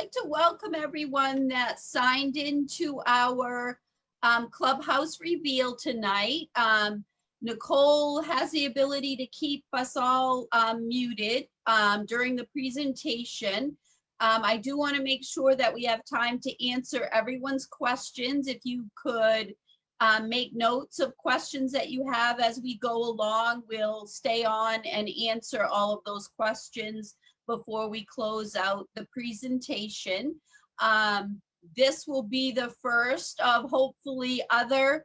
like to welcome everyone that signed into our Clubhouse reveal tonight. Nicole has the ability to keep us all muted during the presentation. I do want to make sure that we have time to answer everyone's questions. If you could make notes of questions that you have as we go along, we'll stay on and answer all of those questions before we close out the presentation. This will be the first of hopefully other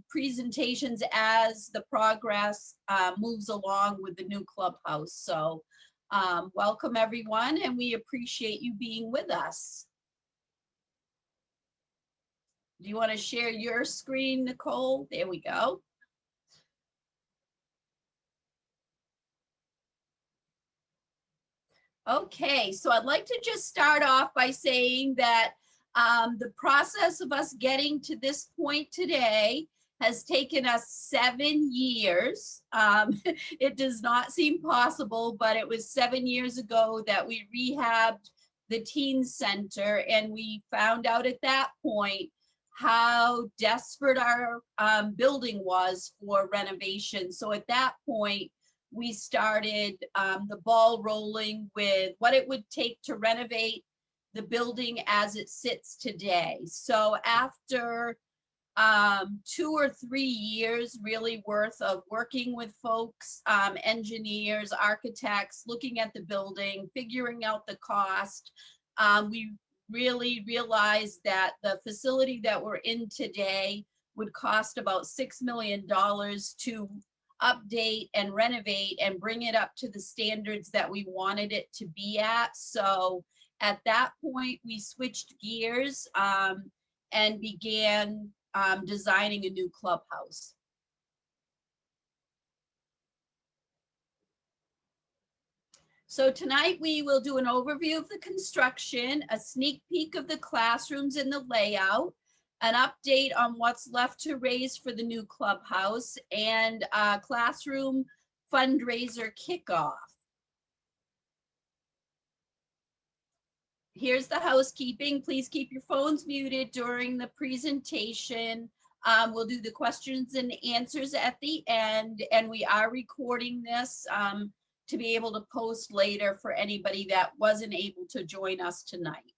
presentations as the progress moves along with the new Clubhouse. So welcome everyone, and we appreciate you being with us. Do you want to share your screen, Nicole? There we go. Okay, so I'd like to just start off by saying that the process of us getting to this point today has taken us 7 years. It does not seem possible, but it was 7 years ago that we rehabbed the teen center, and we found out at that point how desperate our building was for renovation. So at that point, we started the ball rolling with what it would take to renovate the building as it sits today. So after 2 or 3 years really worth of working with folks, engineers, architects, looking at the building, figuring out the cost, we really realized that the facility that we're in today would cost about $6 million to update and renovate and bring it up to the standards that we wanted it to be at. So at that point, we switched gears and began designing a new clubhouse. So tonight we will do an overview of the construction, a sneak peek of the classrooms and the layout, an update on what's left to raise for the new clubhouse, and a classroom fundraiser kickoff. Here's the housekeeping. Please keep your phones muted during the presentation. We'll do the questions and answers at the end, and we are recording this to be able to post later for anybody that wasn't able to join us tonight.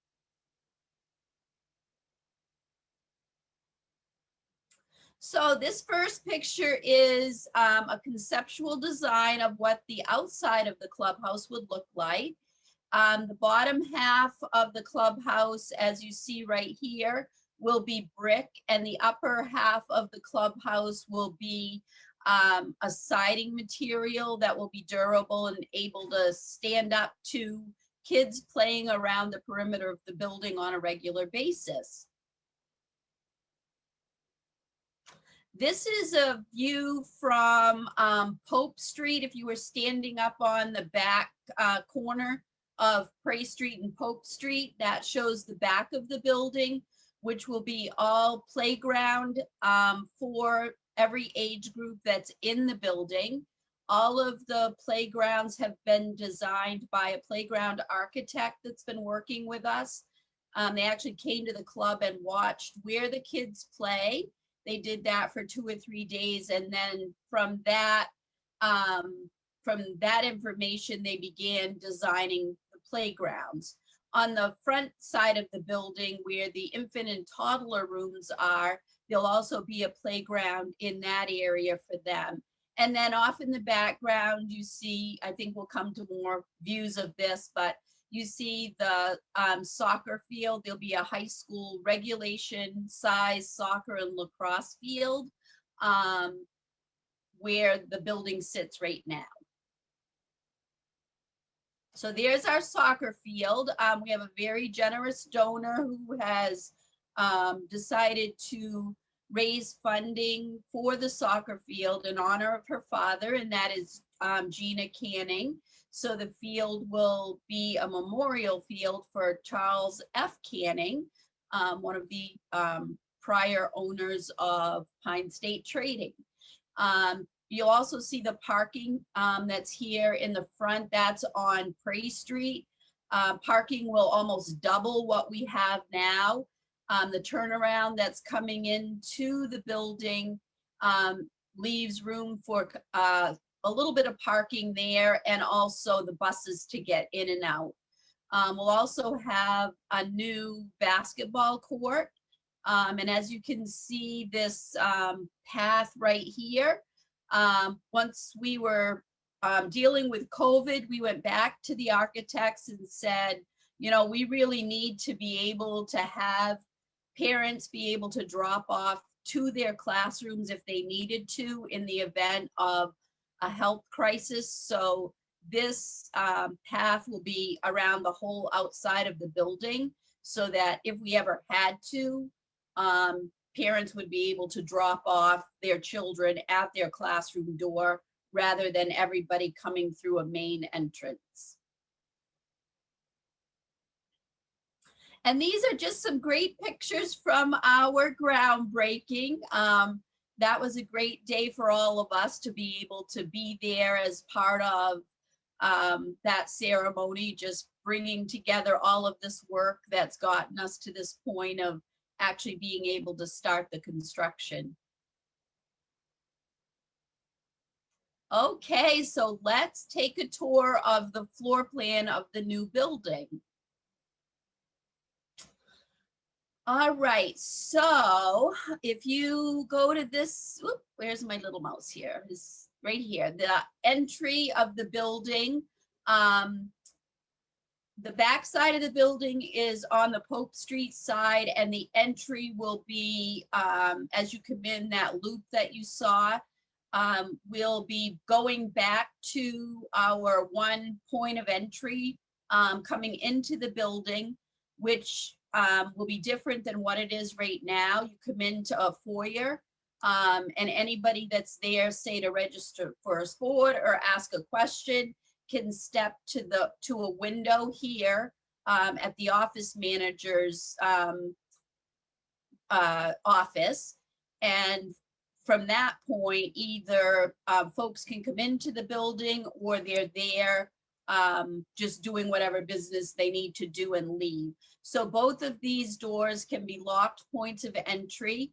So this first picture is a conceptual design of what the outside of the clubhouse would look like. The bottom half of the clubhouse, as you see right here, will be brick, and the upper half of the clubhouse will be a siding material that will be durable and able to stand up to kids playing around the perimeter of the building on a regular basis. This is a view from Pope Street. If you were standing up on the back corner of Prey Street and Pope Street, that shows the back of the building, which will be all playground for every age group that's in the building. All of the playgrounds have been designed by a playground architect that's been working with us. They actually came to the club and watched where the kids play. They did that for 2 or 3 days, and then from that information, they began designing the playgrounds. On the front side of the building where the infant and toddler rooms are, there'll also be a playground in that area for them. And then off in the background, you see, I think we'll come to more views of this, but you see the soccer field. There'll be a high school regulation size soccer and lacrosse field where the building sits right now. So there's our soccer field. We have a very generous donor who has decided to raise funding for the soccer field in honor of her father, and that is Gina Canning. So the field will be a memorial field for Charles F. Canning, one of the prior owners of Pine State Trading. You'll also see the parking that's here in the front. That's on Prey Street. Parking will almost double what we have now. The turnaround that's coming into the building leaves room for a little bit of parking there, and also the buses to get in and out. We'll also have a new basketball court. And as you can see, this path right here, once we were dealing with COVID, we went back to the architects and said, you know, we really need to be able to have parents be able to drop off to their classrooms if they needed to in the event of a health crisis. So this path will be around the whole outside of the building, so that if we ever had to, parents would be able to drop off their children at their classroom door rather than everybody coming through a main entrance. And these are just some great pictures from our groundbreaking. That was a great day for all of us to be able to be there as part of that ceremony, just bringing together all of this work that's gotten us to this point of actually being able to start the construction. Okay, so let's take a tour of the floor plan of the new building. All right, so if you go to this, whoop, where's my little mouse here? Is right here, the entry of the building. The back side of the building is on the Pope Street side, and the entry will be, as you come in that loop that you saw, we'll be going back to our one point of entry coming into the building, which will be different than what it is right now. You come into a foyer, and anybody that's there, say to register for a sport or ask a question, can step to a window here at the office manager's office. And from that point, either folks can come into the building, or they're there just doing whatever business they need to do and leave. So both of these doors can be locked points of entry.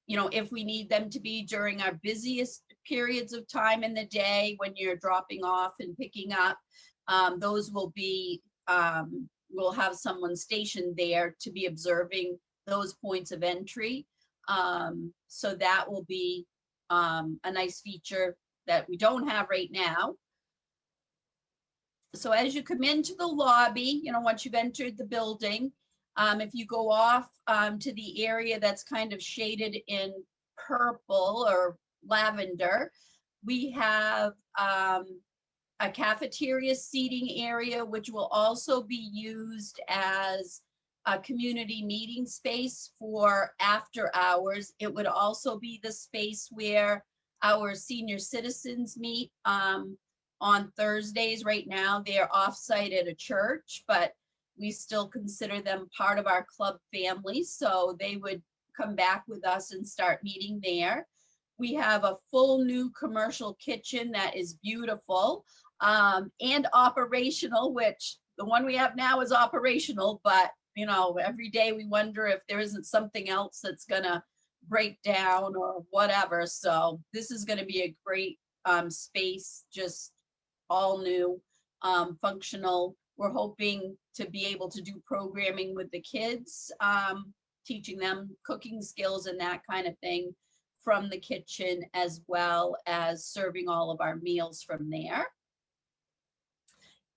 You know, if we need them to be during our busiest periods of time in the day when you're dropping off and picking up, those will be, we'll have someone stationed there to be observing those points of entry. So that will be a nice feature that we don't have right now. So as you come into the lobby, you know, once you've entered the building, if you go off to the area that's kind of shaded in purple or lavender, we have a cafeteria seating area, which will also be used as a community meeting space for after hours. It would also be the space where our senior citizens meet on Thursdays. Right now, they're offsite at a church, but we still consider them part of our club family, so they would come back with us and start meeting there. We have a full new commercial kitchen that is beautiful and operational, which the one we have now is operational, but you know, every day we wonder if there isn't something else that's gonna break down or whatever. So this is gonna be a great space, just all new, functional. We're hoping to be able to do programming with the kids, teaching them cooking skills and that kind of thing from the kitchen, as well as serving all of our meals from there.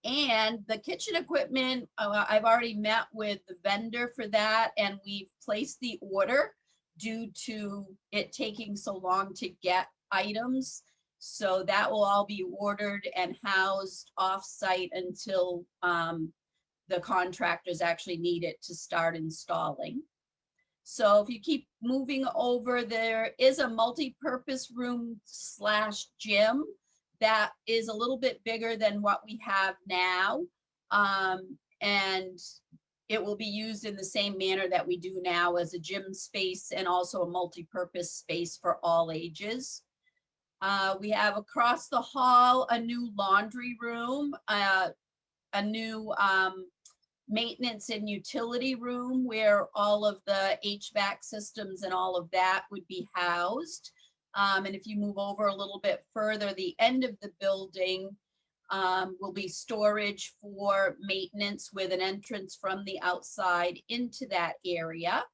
And the kitchen equipment, I've already met with the vendor for that, and we've placed the order due to it taking so long to get items. So that will all be ordered and housed off-site until the contractors actually need it to start installing. So if you keep moving over, there is a multi-purpose room / gym that is a little bit bigger than what we have now. And it will be used in the same manner that we do now, as a gym space and also a multi-purpose space for all ages. We have across the hall a new laundry room. a new maintenance and utility room where all of the HVAC systems and all of that would be housed. And if you move over a little bit further, the end of the building will be storage for maintenance with an entrance from the outside into that area.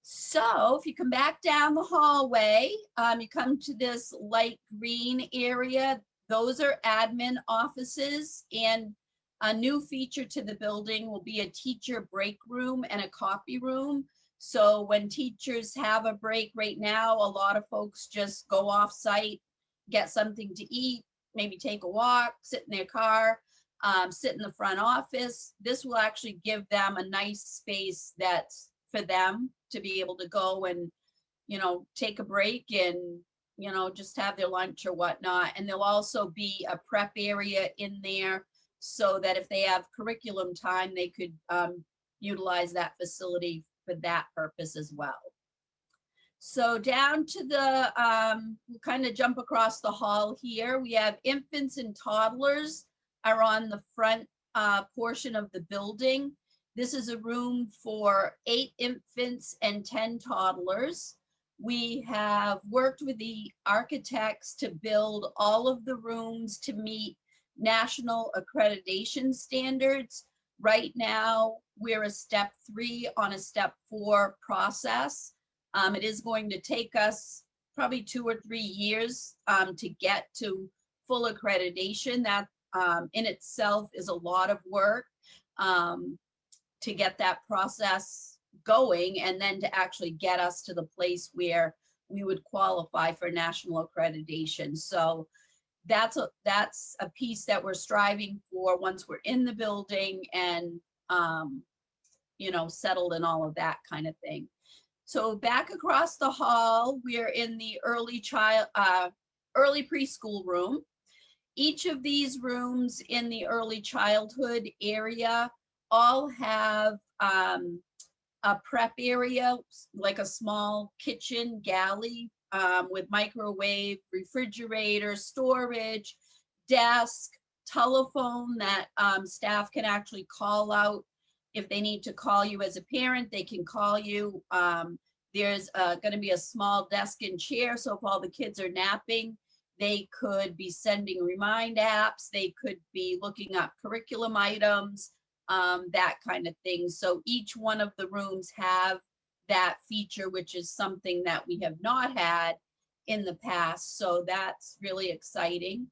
So if you come back down the hallway, you come to this light green area. Those are admin offices, and a new feature to the building will be a teacher break room and a copy room. So when teachers have a break right now, a lot of folks just go off site, get something to eat, maybe take a walk, sit in their car, sit in the front office. This will actually give them a nice space that's for them to be able to go and, take a break and, just have their lunch or whatnot. And there'll also be a prep area in there so that if they have curriculum time, they could utilize that facility for that purpose as well. So down to the, we'll kind of jump across the hall here. We have infants and toddlers are on the front portion of the building. This is a room for 8 infants and 10 toddlers. We have worked with the architects to build all of the rooms to meet national accreditation standards. Right now, we're a step 3 on a step 4 process. It is going to take us probably 2 or 3 years to get to full accreditation. That in itself is a lot of work to get that process going, and then to actually get us to the place where we would qualify for national accreditation. So that's a piece that we're striving for once we're in the building and settled and all of that kind of thing. So back across the hall, we're in the early preschool room. Each of these rooms in the early childhood area all have a prep area, like a small kitchen galley with microwave, refrigerator, storage, desk, telephone that staff can actually call out. If they need to call you as a parent, they can call you. There's going to be a small desk and chair, so if all the kids are napping, they could be sending remind apps, they could be looking up curriculum items, that kind of thing. So each one of the rooms have that feature, which is something that we have not had in the past. So that's really exciting.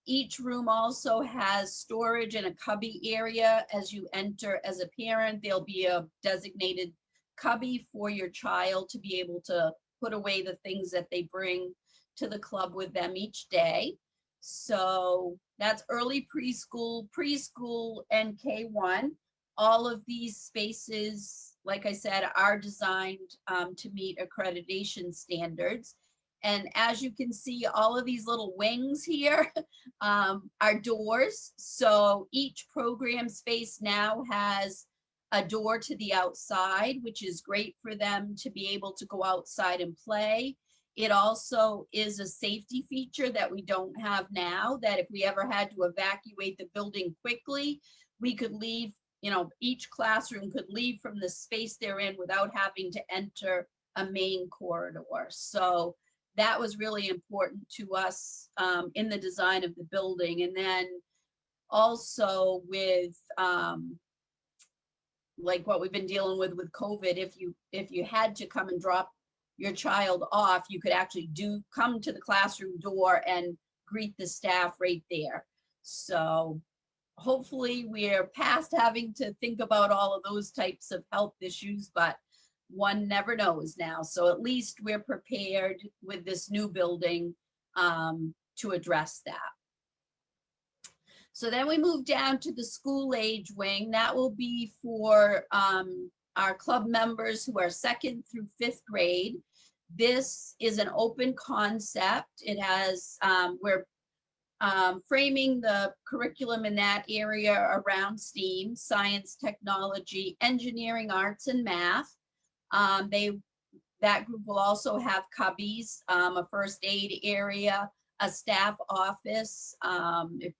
Each room also has storage and a cubby area. As you enter as a parent, there'll be a designated cubby for your child to be able to put away the things that they bring to the club with them each day. So that's early preschool, and K1. All of these spaces, like I said, are designed to meet accreditation standards. And as you can see, all of these little wings here are doors. So each program space now has a door to the outside, which is great for them to be able to go outside and play. It also is a safety feature that we don't have now, that if we ever had to evacuate the building quickly, we could leave, each classroom could leave from the space they're in without having to enter a main corridor. So that was really important to us in the design of the building. And then also with like what we've been dealing with COVID, if you had to come and drop your child off, you could actually come to the classroom door and greet the staff right there. So hopefully we're past having to think about all of those types of health issues, but one never knows now. So at least we're prepared with this new building to address that. So then we move down to the school age wing. That will be for our club members who are 2nd through 5th grade. This is an open concept. It has, we're framing the curriculum in that area around STEAM, science, technology, engineering, arts, and math. That group will also have cubbies, a first aid area, a staff office. If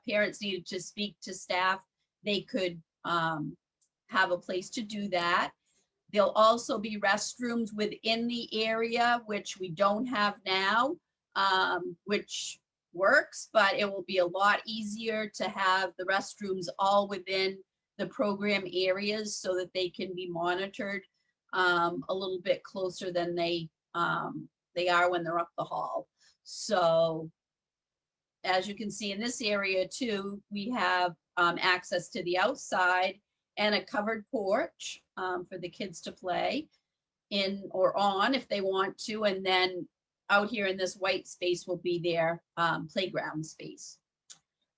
parents needed to speak to staff, they could have a place to do that. There'll also be restrooms within the area, which we don't have now, which works, but it will be a lot easier to have the restrooms all within the program areas so that they can be monitored a little bit closer than they are when they're up the hall. So as you can see in this area too, we have access to the outside and a covered porch for the kids to play in or on if they want to. And then out here in this white space will be their playground space.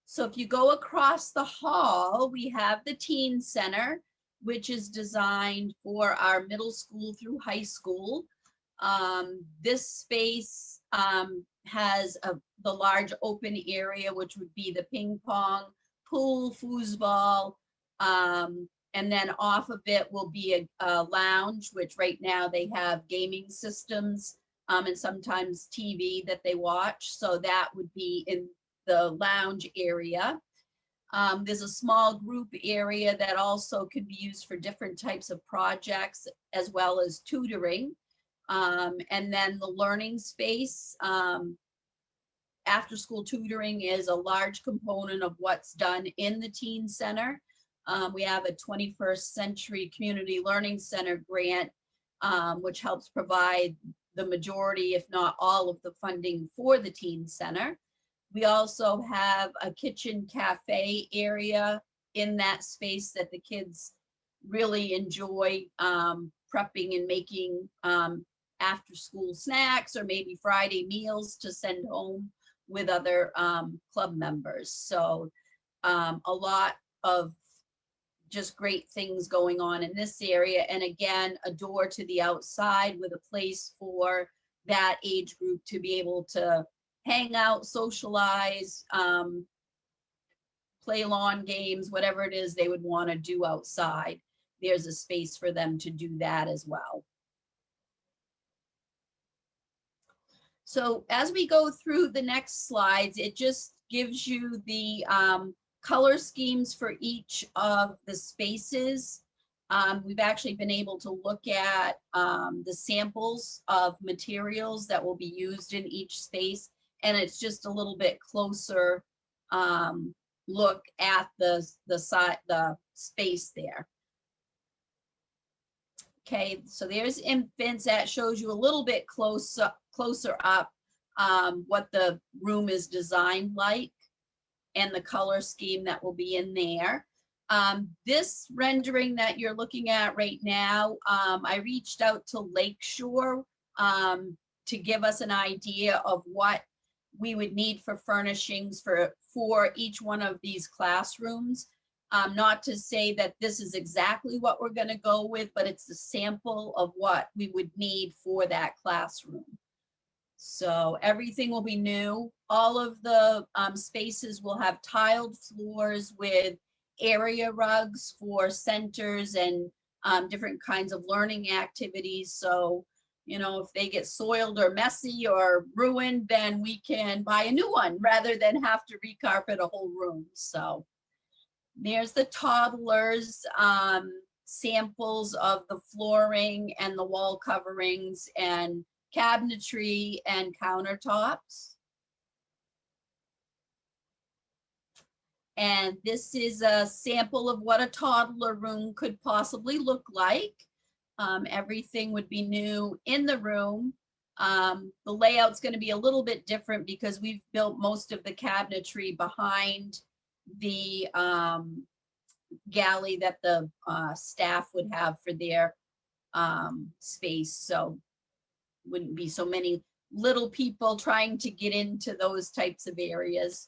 So if you go across the hall, we have the teen center, which is designed for our middle school through high school. This space has the large open area, which would be the ping pong, pool, foosball, and then off of it will be a lounge, which right now they have gaming systems and sometimes TV that they watch. So that would be in the lounge area. There's a small group area that also can be used for different types of projects as well as tutoring. And then the learning space, after school tutoring is a large component of what's done in the teen center. We have a 21st Century Community Learning Center grant, which helps provide the majority, if not all, of the funding for the teen center. We also have a kitchen cafe area in that space that the kids really enjoy prepping and making after school snacks or maybe Friday meals to send home with other club members. So a lot of just great things going on in this area. And again, a door to the outside with a place for that age group to be able to hang out, socialize, play lawn games, whatever it is they would want to do outside. There's a space for them to do that as well. So as we go through the next slides, it just gives you the color schemes for each of the spaces. We've actually been able to look at the samples of materials that will be used in each space, and it's just a little bit closer look at the space there. Okay, so there's infants. That shows you a little bit closer up what the room is designed like and the color scheme that will be in there. This rendering that you're looking at right now, I reached out to Lakeshore to give us an idea of what we would need for furnishings for each one of these classrooms. Not to say that this is exactly what we're going to go with, but it's a sample of what we would need for that classroom. So everything will be new. All of the spaces will have tiled floors with area rugs for centers and different kinds of learning activities. So, you know, if they get soiled or messy or ruined, then we can buy a new one rather than have to recarpet a whole room. So there's the toddlers samples of the flooring and the wall coverings and cabinetry and countertops. And this is a sample of what a toddler room could possibly look like. Everything would be new in the room. The layout's going to be a little bit different because we've built most of the cabinetry behind the galley that the staff would have for their space. So wouldn't be so many little people trying to get into those types of areas.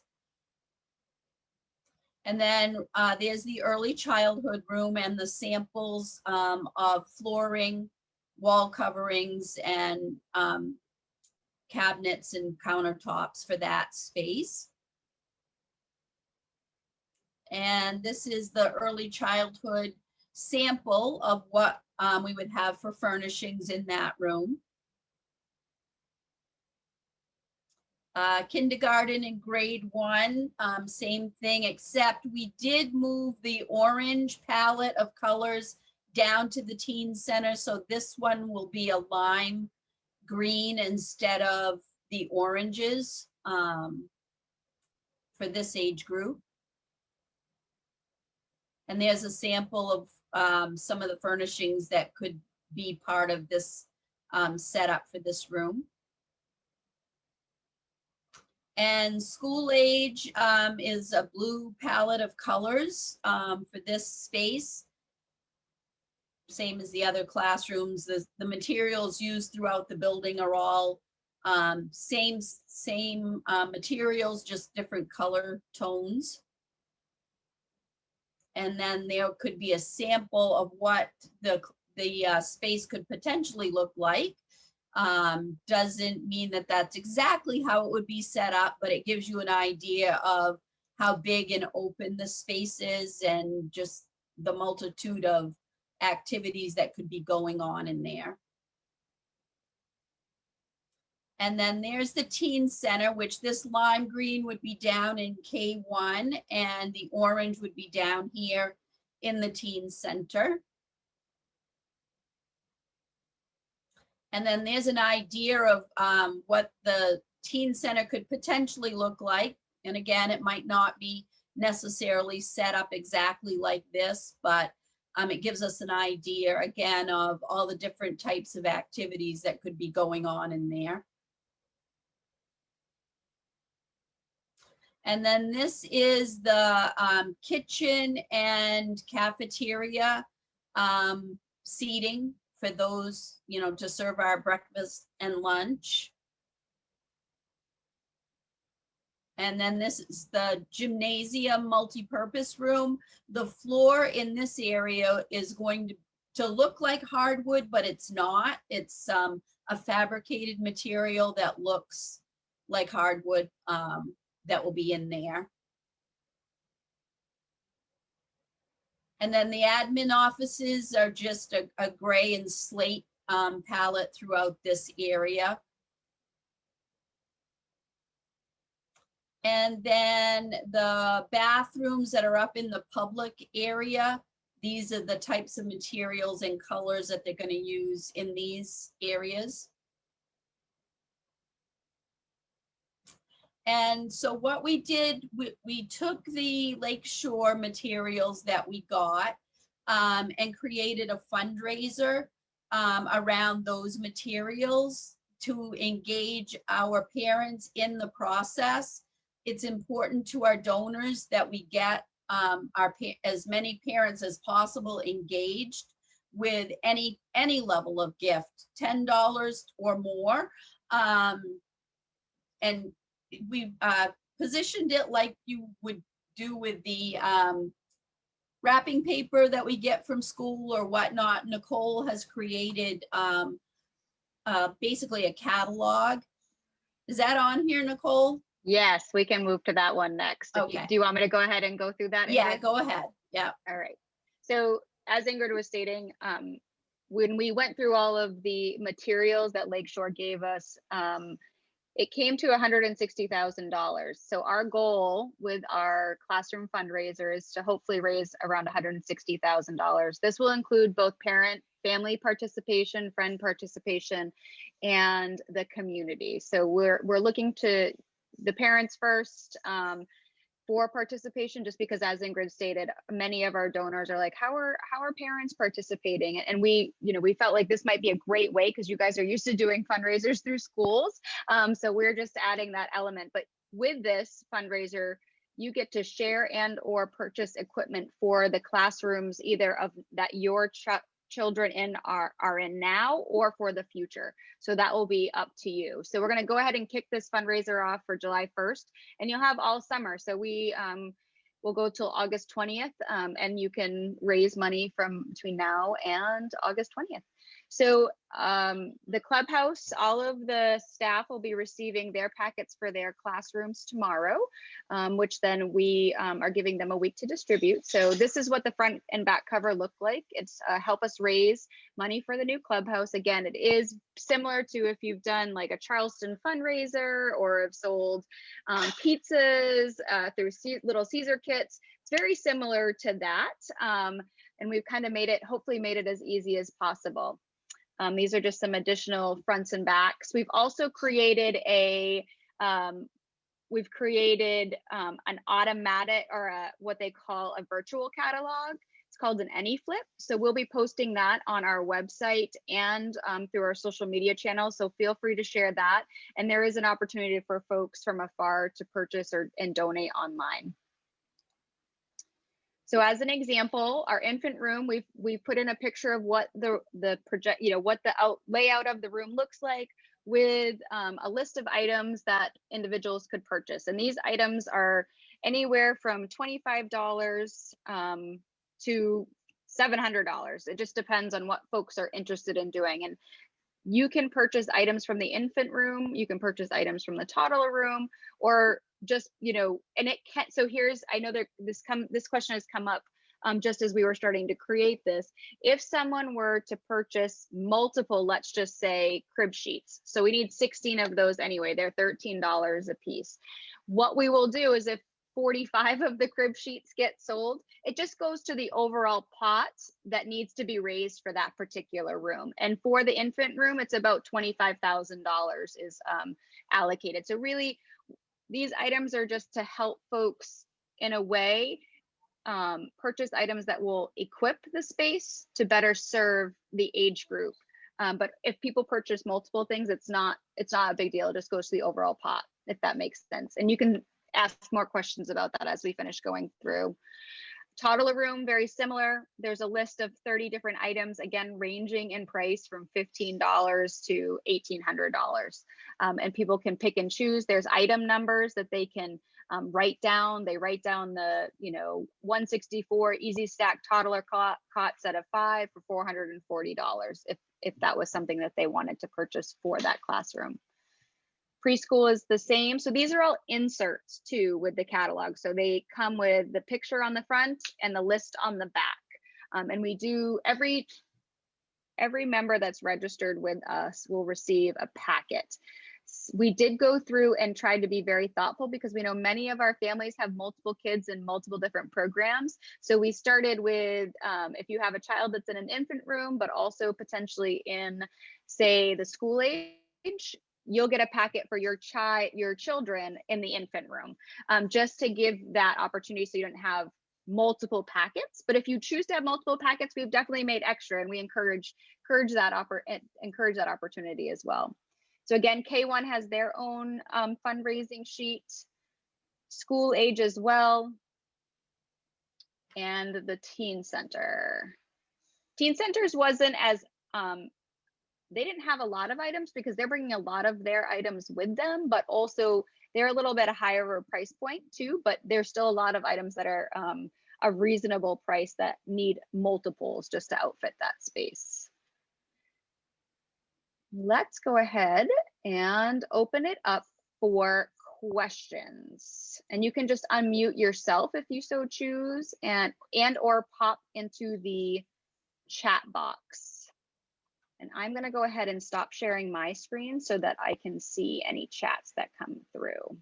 And then there's the early childhood room and the samples of flooring, wall coverings, and cabinets and countertops for that space. And this is the early childhood sample of what we would have for furnishings in that room. Kindergarten and grade 1, same thing, except we did move the orange palette of colors down to the teen center. So this one will be a lime green instead of the oranges for this age group. And there's a sample of some of the furnishings that could be part of this setup for this room. And school age is a blue palette of colors for this space. Same as the other classrooms. The materials used throughout the building are all same materials, just different color tones. And then there could be a sample of what the space could potentially look like. Doesn't mean that that's exactly how it would be set up, but it gives you an idea of how big and open the space is and just the multitude of activities that could be going on in there. And then there's the teen center, which this lime green would be down in K1 and the orange would be down here in the teen center. And then there's an idea of what the teen center could potentially look like. And again, it might not be necessarily set up exactly like this, but it gives us an idea again of all the different types of activities that could be going on in there. And then this is the kitchen and cafeteria seating for those, you know, to serve our breakfast and lunch. And then this is the gymnasium multi-purpose room. The floor in this area is going to look like hardwood, but it's not. It's a fabricated material that looks like hardwood that will be in there. And then the admin offices are just a gray and slate palette throughout this area. And then the bathrooms that are up in the public area, these are the types of materials and colors that they're going to use in these areas. And so what we did, we took the Lakeshore materials that we got and created a fundraiser around those materials to engage our parents in the process. It's important to our donors that we get as many parents as possible engaged with any level of gift, $10 or more. And we positioned it like you would do with the wrapping paper that we get from school or whatnot. Nicole has created basically a catalog. Is that on here, Nicole? Yes, we can move to that one next. Okay. Do you want me to go ahead and go through that, Ingrid? Yeah, go ahead. Yeah. All right. So as Ingrid was stating, when we went through all of the materials that Lakeshore gave us, it came to $160,000. So our goal with our classroom fundraiser is to hopefully raise around $160,000. This will include both parent, family participation, friend participation, and the community. So we're looking to the parents first for participation, just because, as Ingrid stated, many of our donors are like, how are parents participating? And we felt like this might be a great way, because you guys are used to doing fundraisers through schools. So we're just adding that element. But with this fundraiser, you get to share and or purchase equipment for the classrooms, either of that your children are in now or for the future. So that will be up to you. So we're going to go ahead and kick this fundraiser off for July 1st, and you'll have all summer. So we will go till August 20th, and you can raise money from between now and August 20th. So the Clubhouse, all of the staff will be receiving their packets for their classrooms tomorrow, which then we are giving them a week to distribute. So this is what the front and back cover look like. It's help us raise money for the new Clubhouse. Again, it is similar to if you've done like a Charleston fundraiser or have sold pizzas through Little Caesar kits. It's very similar to that. And we've kind of hopefully made it as easy as possible. These are just some additional fronts and backs. We've also created an automatic, or what they call a virtual catalog. It's called an AnyFlip. So we'll be posting that on our website and through our social media channels. So feel free to share that. And there is an opportunity for folks from afar to purchase and donate online. So as an example, our infant room, we've put in a picture of what the project, what the layout of the room looks like, with a list of items that individuals could purchase. And these items are anywhere from $25 to $700. It just depends on what folks are interested in doing. And you can purchase items from the infant room, you can purchase items from the toddler room, or just, and it can, so I know that this question has come up just as we were starting to create this. If someone were to purchase multiple, let's just say crib sheets, so we need 16 of those anyway, they're $13 a piece. What we will do is if 45 of the crib sheets get sold, it just goes to the overall pot that needs to be raised for that particular room. And for the infant room, it's about $25,000 is allocated. So really, these items are just to help folks in a way purchase items that will equip the space to better serve the age group. But if people purchase multiple things, it's not a big deal. It just goes to the overall pot, if that makes sense. And you can ask more questions about that as we finish going through. Toddler room, very similar. There's a list of 30 different items, again, ranging in price from $15 to $1,800. And people can pick and choose. There's item numbers that they can write down. They write down the, 164 easy stack toddler cot set of 5 for $440 if that was something that they wanted to purchase for that classroom. Preschool is the same. So these are all inserts too with the catalog. So they come with the picture on the front and the list on the back. And we do, every member that's registered with us will receive a packet. We did go through and try to be very thoughtful because we know many of our families have multiple kids in multiple different programs. So we started with, if you have a child that's in an infant room, but also potentially in, say, the school age, you'll get a packet for your children in the infant room, just to give that opportunity so you don't have multiple packets. But if you choose to have multiple packets, we've definitely made extra, and we encourage that opportunity as well. So again, K1 has their own fundraising sheet, school age as well, and the teen center. Teen centers wasn't as they didn't have a lot of items because they're bringing a lot of their items with them, but also they're a little bit higher of a price point too, but there's still a lot of items that are a reasonable price that need multiples just to outfit that space. Let's go ahead and open it up for questions. And you can just unmute yourself if you so choose, and or pop into the chat box. And I'm going to go ahead and stop sharing my screen so that I can see any chats that come through.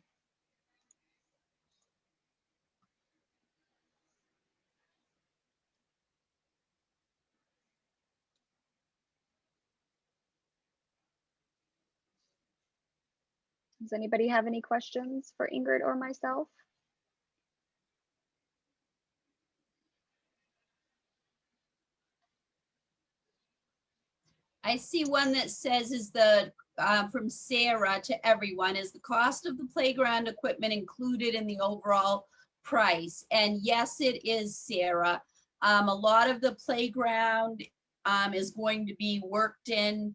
Does anybody have any questions for Ingrid or myself? I see one that says from Sarah to everyone, is the cost of the playground equipment included in the overall price? And yes, it is, Sarah. A lot of the playground is going to be worked in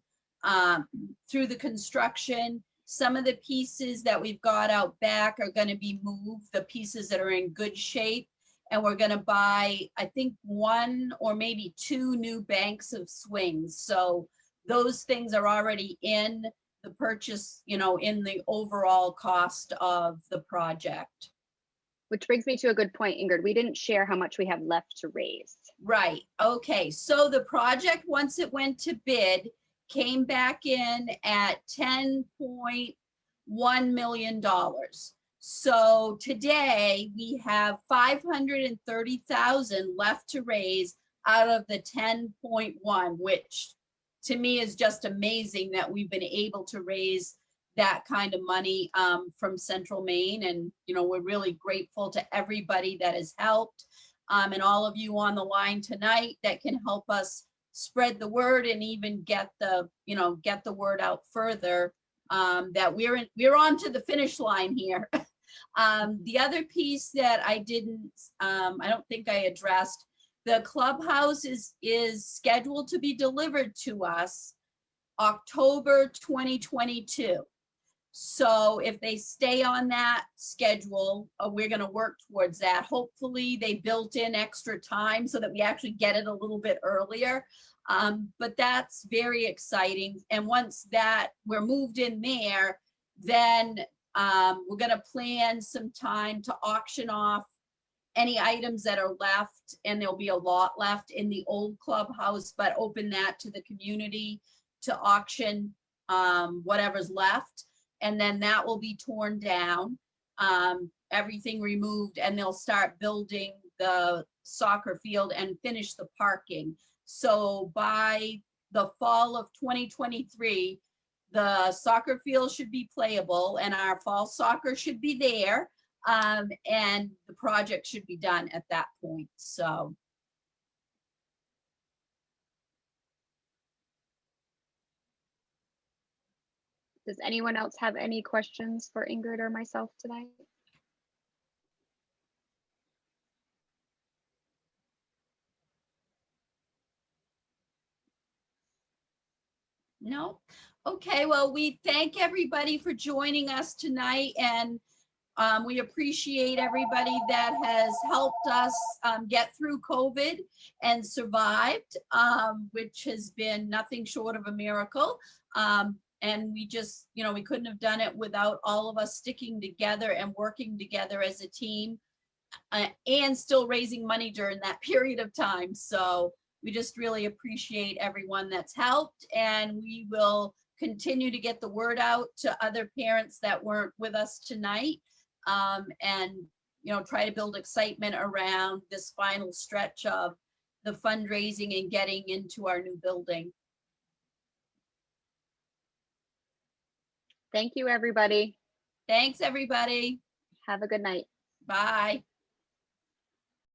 through the construction. Some of the pieces that we've got out back are going to be moved, the pieces that are in good shape. and we're gonna buy, I think, 1 or maybe 2 new banks of swings. So those things are already in the purchase, you know, in the overall cost of the project. Which brings me to a good point, Ingrid. We didn't share how much we have left to raise. Right, okay, so the project, once it went to bid, came back in at $10.1 million. So today we have 530,000 left to raise out of the 10.1, which to me is just amazing that we've been able to raise that kind of money from Central Maine. And, you know, we're really grateful to everybody that has helped, and all of you on the line tonight that can help us spread the word and even get the, you know, get the word out further, that we're on to the finish line here. The other piece that I don't think I addressed, the clubhouse is scheduled to be delivered to us October 2022. So if they stay on that schedule, we're going to work towards that. Hopefully they built in extra time so that we actually get it a little bit earlier. But that's very exciting. And once that we're moved in there, then we're going to plan some time to auction off any items that are left, and there'll be a lot left in the old clubhouse, but open that to the community to auction whatever's left. And then that will be torn down, everything removed, and they'll start building the soccer field and finish the parking. So by the fall of 2023, the soccer field should be playable and our fall soccer should be there. And the project should be done at that point. So. Does anyone else have any questions for Ingrid or myself tonight? No. Okay, well, we thank everybody for joining us tonight, and we appreciate everybody that has helped us get through COVID and survived, which has been nothing short of a miracle. And we just, you know, we couldn't have done it without all of us sticking together and working together as a team, and still raising money during that period of time. So we just really appreciate everyone that's helped, and we will continue to get the word out to other parents that weren't with us tonight, and, you know, try to build excitement around this final stretch of the fundraising and getting into our new building. Thank you, everybody. Thanks, everybody. Have a good night. Bye.